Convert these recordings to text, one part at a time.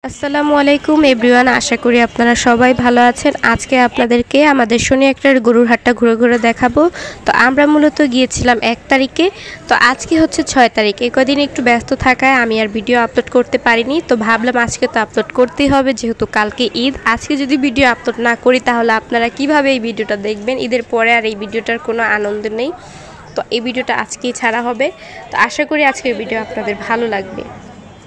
আসসালামু আলাইকুম এভরিওয়ান, আশা করি আপনারা সবাই ভালো আছেন। আজকে আপনাদেরকে আমাদের শনি একটার গরুর হাটটা ঘুরে ঘুরে দেখাবো। তো আমরা মূলত গিয়েছিলাম 1 তারিখে, তো আজকে হচ্ছে 6 তারিখ। এই কদিন একটু ব্যস্ত থাকায় আমি আর ভিডিও আপলোড করতে পারিনি, তো ভাবলাম আজকে তো আপলোড করতেই হবে, যেহেতু কালকে ঈদ। আজকে যদি ভিডিও আপলোড না করি তাহলে আপনারা কিভাবে এই ভিডিওটা দেখবেন? ঈদের পরে আর এই ভিডিওটার কোনো আনন্দ নেই, তো এই ভিডিওটা আজকেই ছাড়া হবে। তো আশা করি আজকের ভিডিও আপনাদের ভালো লাগবে।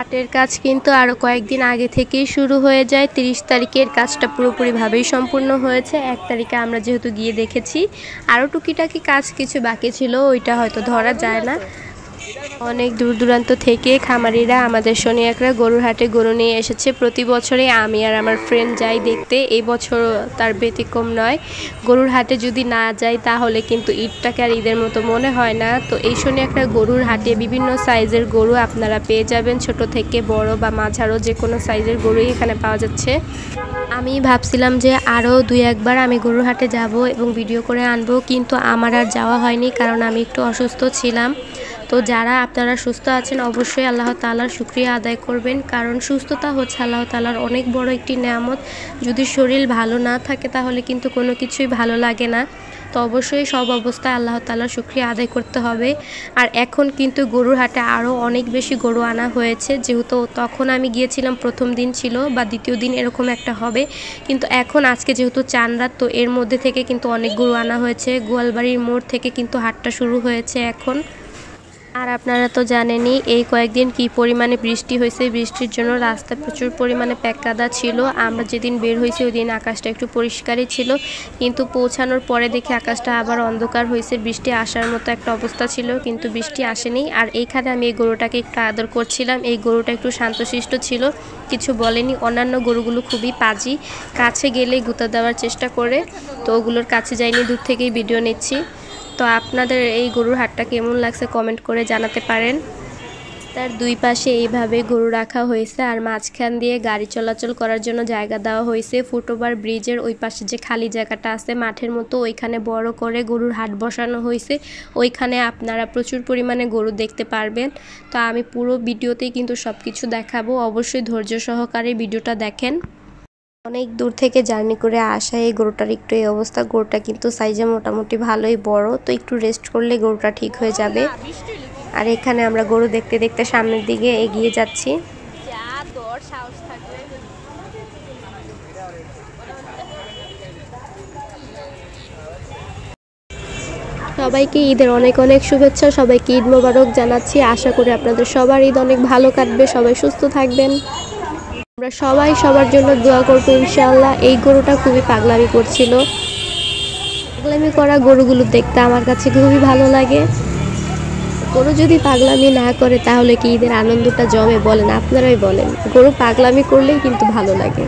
হাটের কাজ কিন্তু আরও কয়েকদিন আগে থেকেই শুরু হয়ে যায়। 30 তারিখের কাজটা পুরোপুরিভাবেই সম্পূর্ণ হয়েছে। 1 তারিখে আমরা যেহেতু গিয়ে দেখেছি, আরও টুকিটাকি কাজ কিছু বাকি ছিল, ওইটা হয়তো ধরা যায় না। অনেক দূর দূরান্ত থেকে খামারিরা আমাদের শনিয়াকড়া গরুর হাটে গরু নিয়ে এসেছে। প্রতি বছরে আমি আর আমার ফ্রেন্ড যাই দেখতে, এই বছর তার ব্যতিক্রম নয়। গরুর হাটে যদি না যাই তাহলে কিন্তু ঈদটাকে আর ঈদের মতো মনে হয় না। তো এই শনিয়াকড়া গরুর হাটে বিভিন্ন সাইজের গরু আপনারা পেয়ে যাবেন, ছোট থেকে বড় বা মাঝারো যে কোনো সাইজের গরুই এখানে পাওয়া যাচ্ছে। আমি ভাবছিলাম যে আরও 2-1 বার আমি গরুর হাটে যাব এবং ভিডিও করে আনবো, কিন্তু আমার আর যাওয়া হয়নি, কারণ আমি একটু অসুস্থ ছিলাম। তো যারা আপনারা সুস্থ আছেন অবশ্যই আল্লাহ তাআলার শুকরিয়া আদায় করবেন, কারণ সুস্থতা হচ্ছে আল্লাহ তাআলার অনেক বড় একটি নেয়ামত। যদি শরীর ভালো না থাকে তাহলে কিন্তু কোনো কিছুই ভালো লাগে না। তো অবশ্যই সব অবস্থায় আল্লাহ তাআলার শুকরিয়া আদায় করতে হবে। আর এখন কিন্তু গরুর হাটে আরও অনেক বেশি গরু আনা হয়েছে, যেহেতু তখন আমি গিয়েছিলাম প্রথম দিন ছিল বা দ্বিতীয় দিন এরকম একটা হবে, কিন্তু এখন আজকে যেহেতু চান রাত, তো এর মধ্যে থেকে কিন্তু অনেক গরু আনা হয়েছে। গোয়ালবাড়ির মোড় থেকে কিন্তু হাটটা শুরু হয়েছে এখন। আর আপনারা তো জানেনই এই কয়েকদিন কি পরিমাণে বৃষ্টি হয়েছে। বৃষ্টির জন্য রাস্তা প্রচুর পরিমাণে প্যাককাদা ছিল। আমরা যেদিন বের হয়েছি ওই দিন আকাশটা একটু পরিষ্কারই ছিল, কিন্তু পৌঁছানোর পরে দেখি আকাশটা আবার অন্ধকার হয়েছে। বৃষ্টি আসার মতো একটা অবস্থা ছিল, কিন্তু বৃষ্টি আসেনি। আর এইখানে আমি এই গরুটাকে একটু আদর করছিলাম। এই গরুটা একটু শান্তশিষ্ট ছিল, কিছু বলেনি। অন্যান্য গরুগুলো খুবই পাজি, কাছে গেলে গুঁতা দেওয়ার চেষ্টা করে, তো ওগুলোর কাছে যাইনি, দূর থেকেই ভিডিও নিচ্ছি। তো আপনাদের এই গরুর হাটটা কেমন লাগছে কমেন্ট করে জানাতে পারেন। তার দুই পাশে এইভাবে গরু রাখা হয়েছে, আর মাঝখান দিয়ে গাড়ি চলাচল করার জন্য জায়গা দেওয়া হয়েছে। ফুটওভার ব্রিজের ওই পাশে যে খালি জায়গাটা আছে মাঠের মতো, ওইখানে বড় করে গরুর হাট বসানো হয়েছে। ওইখানে আপনারা প্রচুর পরিমাণে গরু দেখতে পারবেন। তো আমি পুরো ভিডিওতেই কিন্তু সব কিছু দেখাবো, অবশ্যই ধৈর্য সহকারে ভিডিওটা দেখেন। অনেক দূর থেকে জার্নি করে আসা এই গরুটার একটু এই অবস্থা। গরুটা কিন্তু সাইজে মোটামুটি ভালোই বড়, তো একটু রেস্ট করলে গরুটা ঠিক হয়ে যাবে। আর এখানে আমরা গরু দেখতে দেখতে সামনের দিকে এগিয়ে যাচ্ছি। সবাইকে ঈদের অনেক অনেক শুভেচ্ছা, সবাইকে ঈদ মোবারক জানাচ্ছি। আশা করি আপনাদের সবার ঈদ অনেক ভালো কাটবে, সবাই সুস্থ থাকবেন। আমরা সবাই সবার জন্য দোয়া করবো ইনশাআল্লাহ। এই গরুটা খুবই পাগলামি করছিল। পাগলামি করা গরুগুলো দেখতে আমার কাছে খুবই ভালো লাগে। গরু যদি পাগলামি না করে তাহলে কি ঈদের আনন্দটা জমে বলেন? আপনারাই বলেন। গরু পাগলামি করলেই কিন্তু ভালো লাগে।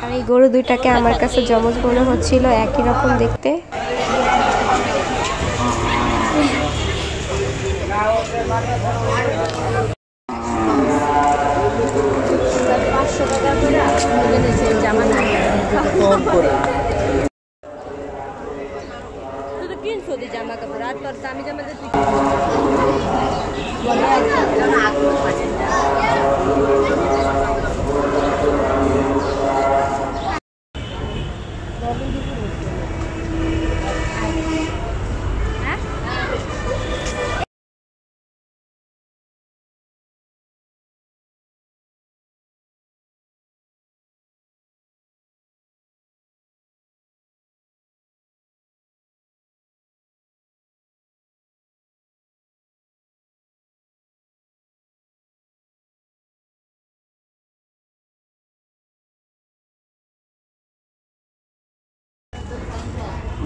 আর এই গরু দুইটাকে আমার কাছে যমজ মনে হচ্ছিল, একই রকম দেখতে। জামা কাপড় আর তোর দামি জামা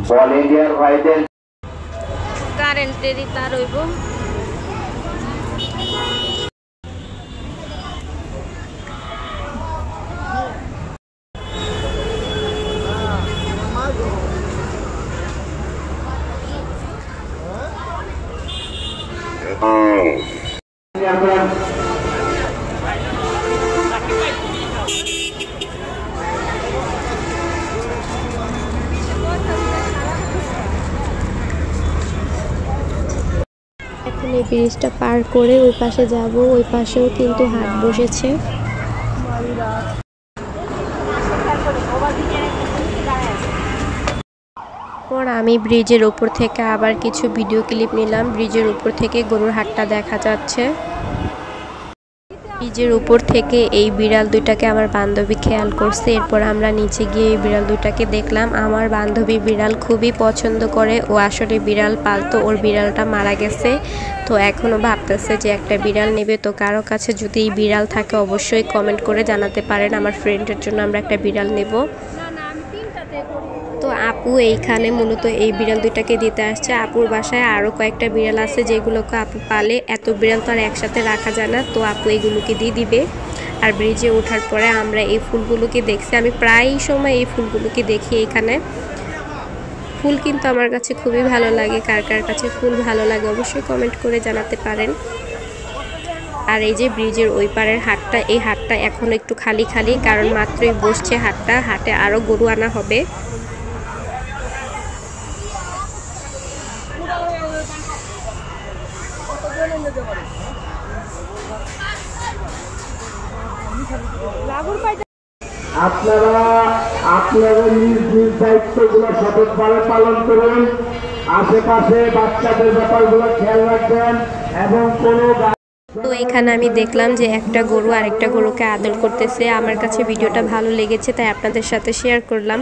ভলেন্টিয়ার ভাইদের কারেন্টেরই তার হইব। এখন এই ব্রিজটা পার করে ওই পাশে যাব, ওই পাশেও কিন্তু হাট বসেছে। পর আমি ব্রিজের উপর থেকে আবার কিছু ভিডিও ক্লিপ নিলাম। ব্রিজের উপর থেকে গরুর হাটটা দেখা যাচ্ছে। ব্রিজের উপর থেকে এই বিড়াল দুইটাকে আমার বান্ধবী খেয়াল করছে। এরপর আমরা নিচে গিয়ে এই বিড়াল দুইটাকে দেখলাম। আমার বান্ধবী বিড়াল খুবই পছন্দ করে, ও আসলে বিড়াল পালতো, ওর বিড়ালটা মারা গেছে, তো এখনও ভাবতেছে যে একটা বিড়াল নেবে। তো কারো কাছে যদি এই বিড়াল থাকে অবশ্যই কমেন্ট করে জানাতে পারেন, আমার ফ্রেন্ডের জন্য আমরা একটা বিড়াল নেব। তো আপু এইখানে মূলত এই বিড়াল দুইটাকে দিতে আসছে। আপুর বাসায় আরও কয়েকটা বিড়াল আছে যেগুলোকে আপু পালে, এত বিড়াল তো আর একসাথে রাখা যায় না, তো আপু এগুলোকে দিয়ে দিবে। আর ব্রিজে ওঠার পরে আমরা এই ফুলগুলোকে দেখছি, আমি প্রায় সময় এই ফুলগুলোকে দেখি এখানে। ফুল কিন্তু আমার কাছে খুবই ভালো লাগে, কার কার কাছে ফুল ভালো লাগে অবশ্যই কমেন্ট করে জানাতে পারেন। আর এই যে ব্রিজের ওই পারের হাটটা, এই হাটটা এখন একটু খালি খালি, কারণ মাত্রই বসছে হাটটা, হাটে আরও গরু আনা হবে। আপনারা আপনাদের নিজ নিজ দায়িত্বগুলো সঠিকভাবে পালন করুন, আশেপাশে বাচ্চাদের ব্যাপারগুলো খেয়াল রাখবেন এবং কোনো। তো এখানে আমি দেখলাম যে একটা গরু আরেকটা গরুকে আদর করতেছে। আমার কাছে ভিডিওটা ভালো লেগেছে, তাই আপনাদের সাথে শেয়ার করলাম।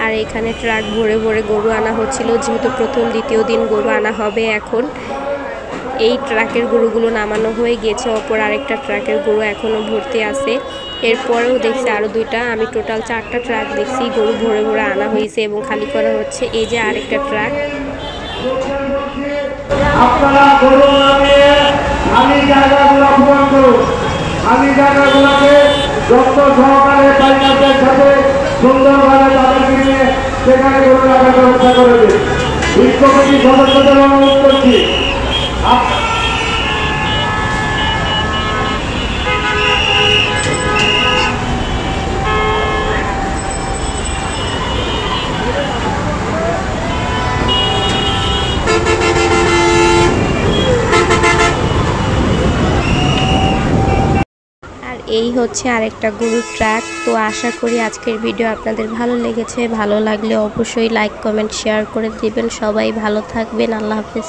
আর এখানে ট্রাক ভরে ভরে গরু আনা হচ্ছিল, যেহেতু প্রথম দ্বিতীয় দিন গরু আনা হবে। এখন এই ট্রাকের গরুগুলো নামানো হয়ে গেছে, অপর আরেকটা ট্রাকের গরু এখনও ভর্তি আছে। এরপরেও দেখছি আরও দুইটা, আমি টোটাল 4টা ট্রাক দেখছি গরু ভরে ভরে আনা হয়েছে এবং খালি করা হচ্ছে। এই যে আরেকটা ট্রাক। আপনারা গরু নামিয়ে খালি জায়গাগুলো পূরণ করুন, খালি জায়গাগুলোকে যত্ন সহকারে পাইকারদের সাথে সুন্দরভাবে তাদেরকে নিয়ে সেখানে গরু রাখার ব্যবস্থা করে দিন। বিক্ষোভী সদস্যদের অনুরোধ করছি, এই হচ্ছে আরেকটা গরুর ট্রাক। তো আশা করি আজকের ভিডিও আপনাদের ভালো লেগেছে। ভালো লাগলে অবশ্যই লাইক কমেন্ট শেয়ার করে দিবেন। সবাই ভালো থাকবেন। আল্লাহ হাফেজ।